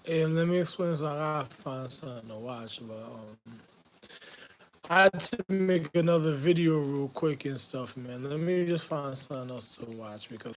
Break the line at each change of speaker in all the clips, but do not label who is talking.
And let me explain so I gotta find something to watch. But I had to make another video real quick and stuff, man. Let me just find something else to watch because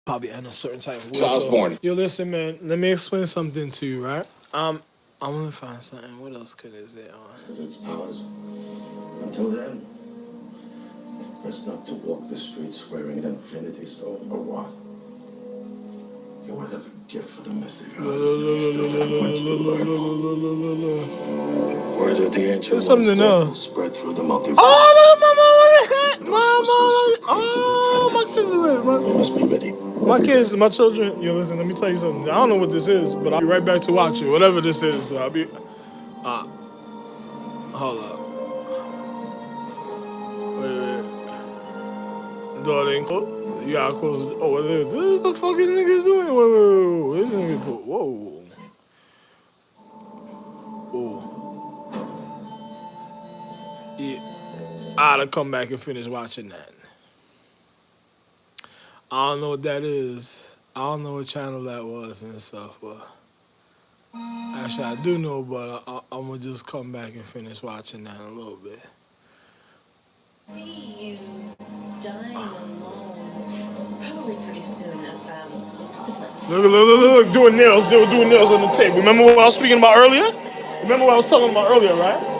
probably end a certain type of way. So, yo, listen, man. Let me explain something to you, right? I'm gonna find something. What else could it say on?
Its powers. Until then, best not to walk the streets wearing an infinity stone or what? You always have a gift for the mystic arts, and you still have much to learn. Word of the ancient
There's
one's
something
death will
else.
spread through the multiverse.
Oh, no,
No sorcerer supreme to
my
defend
kids are
it.
lit.
We must be ready.
My kids, my children. Yo, listen. Let me tell you something. I don't know what this is, but I'll be right back to watch it. Whatever this is, so I'll be. Hold up. Wait. Door ain't closed. You gotta close it. Oh, what is this? This is the fucking niggas doing. Wait. This nigga put. Whoa. Oh. Yeah. I gotta come back and finish watching that. I don't know what that is. I don't know what channel that was and stuff, but actually I do know, but I'm gonna just come back and finish watching that in a little bit.
See you dying alone. Probably pretty soon of syphilis.
Look, doing nails. They were doing nails on the tape. Remember what I was speaking about earlier? Remember what I was talking about earlier, right?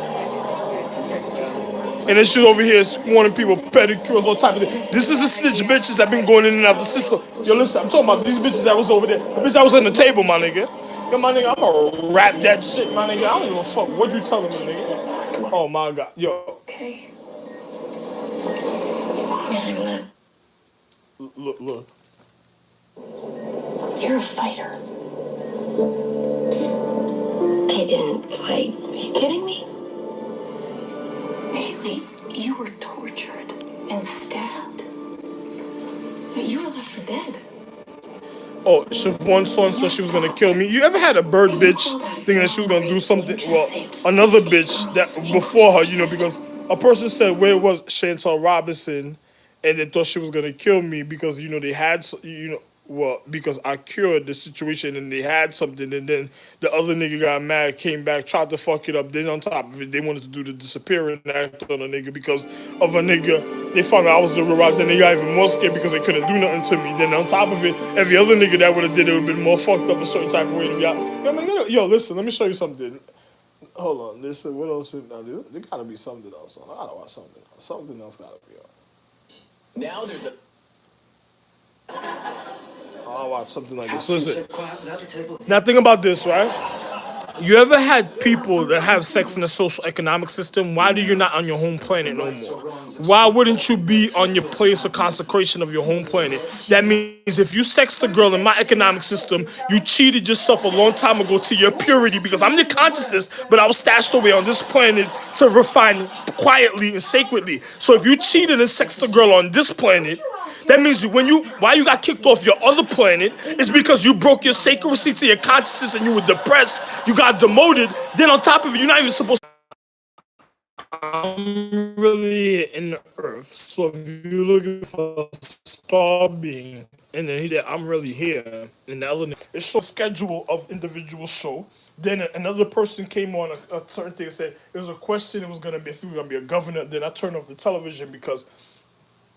And then she's over here wanting people pedicures, all type of thing. This is the snitch bitches that been going in and out the system. Yo, listen, I'm talking about these bitches that was over there. The bitch that was on the table, my nigga. Yo, my nigga, I'm gonna rap that shit, my nigga. I don't give a fuck what you telling me, nigga. Oh my god, yo.
Okay.
Look.
You're a fighter. I didn't fight. Are you kidding me? Haley, you were tortured and stabbed. You were left for dead.
Oh, Siobhan Swan thought she was gonna kill me. You ever had a bird bitch thinking that she was gonna do something? Well, another bitch that before her, because a person said where was Chantal Robinson, and they thought she was gonna kill me because they had because I cured the situation and they had something, and then the other nigga got mad, came back, tried to fuck it up. Then on top of it, they wanted to do the disappearing act on a nigga because of a nigga. They found out I was the real rock. Then they got even more scared because they couldn't do nothing to me. Then on top of it, every other nigga that would have did it would have been more fucked up a certain type of way. Yo, listen, let me show you something. Hold on, listen, what else is now? There gotta be something else on. I gotta watch something else. Something else gotta be on.
Now there's a
I'll watch something like this. Listen, now think about this, right? You ever had people that have sex in the social economic system? Why do you not on your home planet no more? Why wouldn't you be on your place of consecration of your home planet? That means if you sexed a girl in my economic system, you cheated yourself a long time ago to your purity because I'm your consciousness, but I was stashed away on this planet to refine quietly and sacredly. So if you cheated and sexed a girl on this planet, that means why you got kicked off your other planet is because you broke your sacredcy to your consciousness and you were depressed. You got demoted. Then on top of it, you're not even supposed to. I'm really in the earth. So if you're looking for a star being, and then he said, I'm really here. And the other, it's so schedule of individual show. Then another person came on a certain thing and said, it was a question, it was going to be if you were going to be a governor. Then I turned off the television because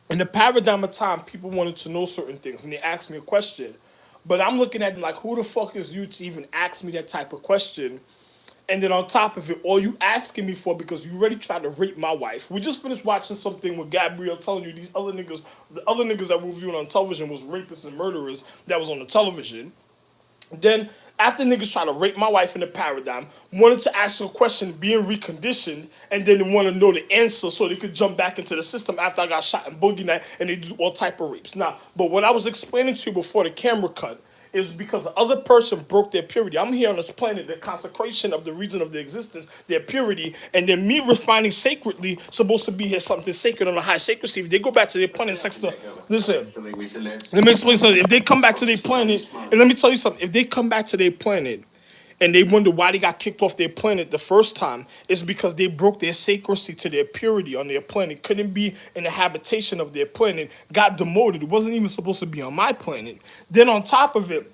in the paradigm of time, people wanted to know certain things, and they asked me a question. But I'm looking at them like, who the fuck is you to even ask me that type of question? And then on top of it, all you asking me for because you already tried to rape my wife. We just finished watching something with Gabrielle telling you these other niggas, the other niggas that we were viewing on television was rapists and murderers that was on the television. Then, after niggas try to rape my wife in the paradigm, wanted to ask her a question, being reconditioned, and then they want to know the answer so they could jump back into the system after I got shot in Boogie Night, and they do all type of rapes. Now, but what I was explaining to you before the camera cut is because the other person broke their purity. I'm here on this planet, the consecration of the reason of their existence, their purity, and then me refining sacredly, supposed to be here something sacred on a high sacredcy. If they go back to their planet, sex to listen. Let me explain something. If they come back to their planet, and let me tell you something. If they come back to their planet and they wonder why they got kicked off their planet the first time, it's because they broke their sacredcy to their purity on their planet. Couldn't be in the habitation of their planet. Got demoted. It wasn't even supposed to be on my planet. Then on top of it,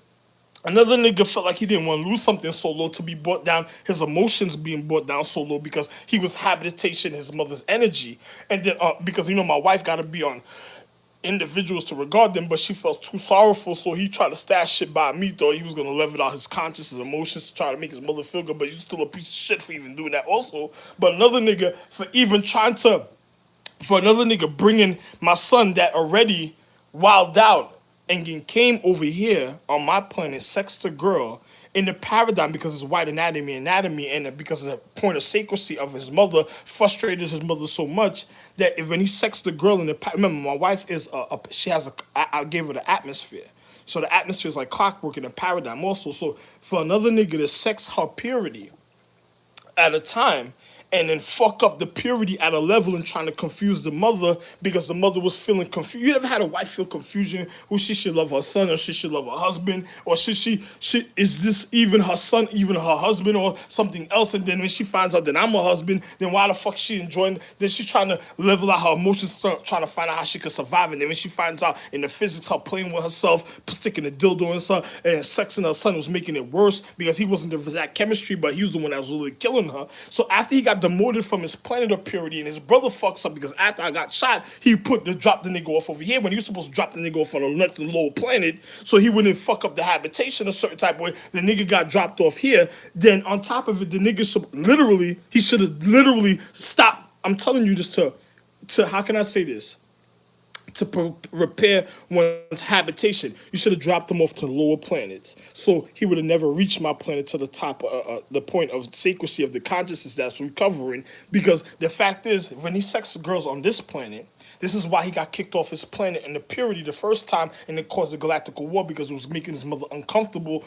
Another nigga felt like he didn't want to lose something so low to be brought down, his emotions being brought down so low because he was habitation his mother's energy. And then, because my wife got to be on individuals to regard them, but she felt too sorrowful, so he tried to stash shit by me, thought he was gonna level out his conscience, his emotions to try to make his mother feel good, but you still a piece of shit for even doing that also. But another nigga for even trying to for another nigga bringing my son that already wilded out and then came over here on my planet, sexed a girl in the paradigm because his white anatomy, and because of the point of sacredcy of his mother, frustrated his mother so much that if when he sexed the girl in the remember my wife is she has I gave her the atmosphere. So the atmosphere is like clockwork in a paradigm also. So for another nigga to sex her purity at a time and then fuck up the purity at a level and trying to confuse the mother because the mother was feeling confused. You ever had a wife feel confusion who she should love her son or she should love her husband, or should is this even her son, even her husband, or something else? And then when she finds out that I'm her husband, then why the fuck she enjoying? Then she trying to level out her emotions, trying to find out how she could survive. And then when she finds out in the physics, her playing with herself, sticking a dildo in her and sexing her son was making it worse because he wasn't the exact chemistry, but he was the one that was really killing her. So after he got demoted from his planet of purity and his brother fucks up because after I got shot, he dropped the nigga off over here when he was supposed to drop the nigga off on the lower planet so he wouldn't fuck up the habitation a certain type of way. The nigga got dropped off here. Then on top of it, the nigga he should have literally stopped. I'm telling you this to how can I say this? To repair one's habitation. You should have dropped him off to lower planets. So he would have never reached my planet to the top, the point of sacredcy of the consciousness that's recovering. Because the fact is, when he sexed girls on this planet, this is why he got kicked off his planet in the purity the first time and it caused a galactical war because it was making his mother uncomfortable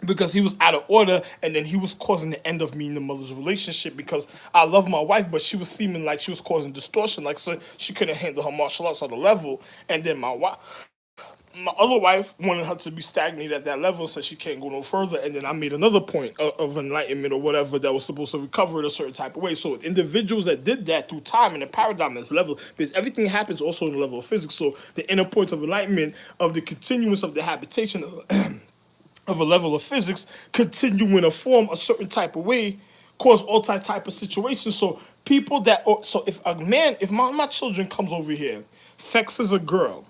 because he was out of order and then he was causing the end of me and the mother's relationship because I love my wife, but she was seeming like she was causing distortion, like so she couldn't handle her martial arts on the level. And then my other wife wanted her to be stagnant at that level so she can't go no further. And then I made another point of enlightenment or whatever that was supposed to recover it a certain type of way. So individuals that did that through time and the paradigm is level, because everything happens also in the level of physics. So the inner point of enlightenment of the continuance of the habitation of a level of physics continuing to form a certain type of way cause all type of situations. So people that so if a man, if my children comes over here, sexes a girl,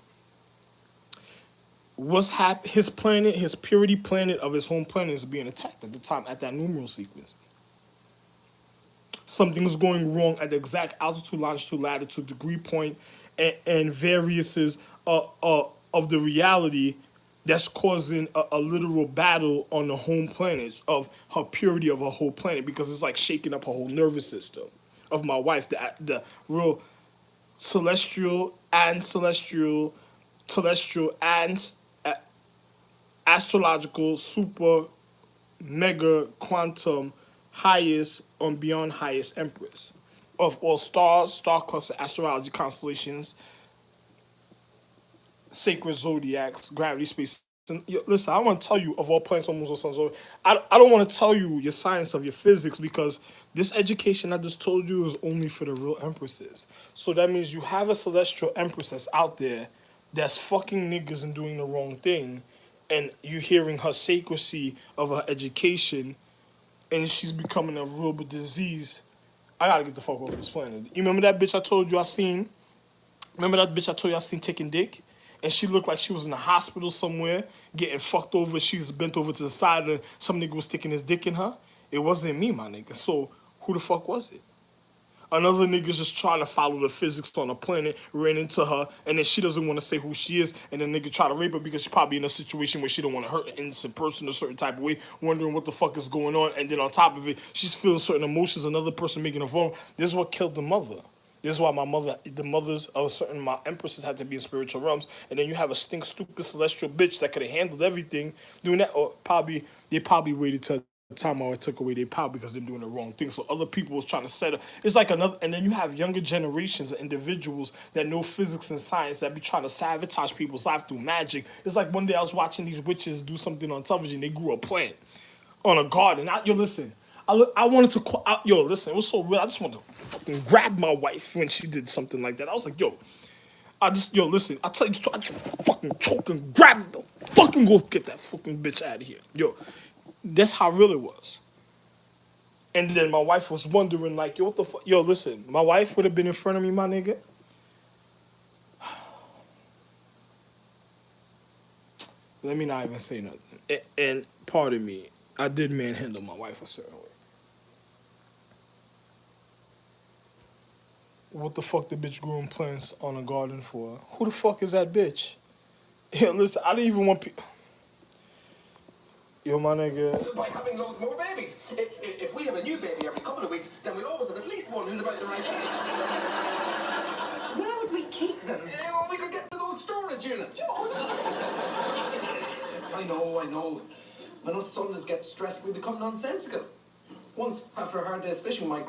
his planet, his purity planet of his home planet is being attacked at the time at that numeral sequence. Something is going wrong at the exact altitude, longitude, latitude, degree point, and variouses of the reality that's causing a literal battle on the home planets of her purity of her whole planet because it's like shaking up her whole nervous system of my wife, the real celestial and astrological super mega quantum highest on beyond highest empress of all stars, star cluster, astrology, constellations, sacred zodiacs, gravity, space. And listen, I want to tell you of all planets, almost all suns. I don't want to tell you your science of your physics because this education I just told you is only for the real empresses. So that means you have a celestial empress that's out there that's fucking niggas and doing the wrong thing, and you hearing her sacredcy of her education, and she's becoming a real disease. I gotta get the fuck off this planet. You remember that bitch I told you I seen? Remember that bitch I told you I seen taking dick? And she looked like she was in a hospital somewhere, getting fucked over. She was bent over to the side and some nigga was sticking his dick in her. It wasn't me, my nigga. So who the fuck was it? Another nigga's just trying to follow the physics on the planet, ran into her, and then she doesn't want to say who she is, and then nigga try to rape her because she's probably in a situation where she don't want to hurt an innocent person a certain type of way, wondering what the fuck is going on, and then on top of it, she's feeling certain emotions, another person making a phone. This is what killed the mother. This is why the mothers of certain my empresses had to be in spiritual realms, and then you have a stupid celestial bitch that could have handled everything doing that, or they probably waited till the time I took away their power because they're doing the wrong thing. So other people was trying to set up. It's like another, and then you have younger generations of individuals that know physics and science that be trying to sabotage people's life through magic. It's like one day I was watching these witches do something on television. They grew a plant on a garden. Listen. I wanted to call out, yo, listen, it was so real. I just wanted to fucking grab my wife when she did something like that. I was like, yo, Listen, I tell you, I just fucking choke and grab the fucking go get that fucking bitch out of here. Yo, that's how real it was. And then my wife was wondering, like, yo, what the fuck? Yo, listen, my wife would have been in front of me, my nigga. Let me not even say nothing. And pardon me, I did manhandle my wife a certain way. What the fuck the bitch growing plants on a garden for? Who the fuck is that bitch? Yo, listen, I didn't even want people. Yo, my nigga.
By having loads more babies. If we have a new baby every couple of weeks, then we'll always have at least one who's about the right age.
Where would we keep them?
Well, we could get to those storage units. I know. When us Sundays get stressed, we become nonsensical. Once, after a hard day's fishing, my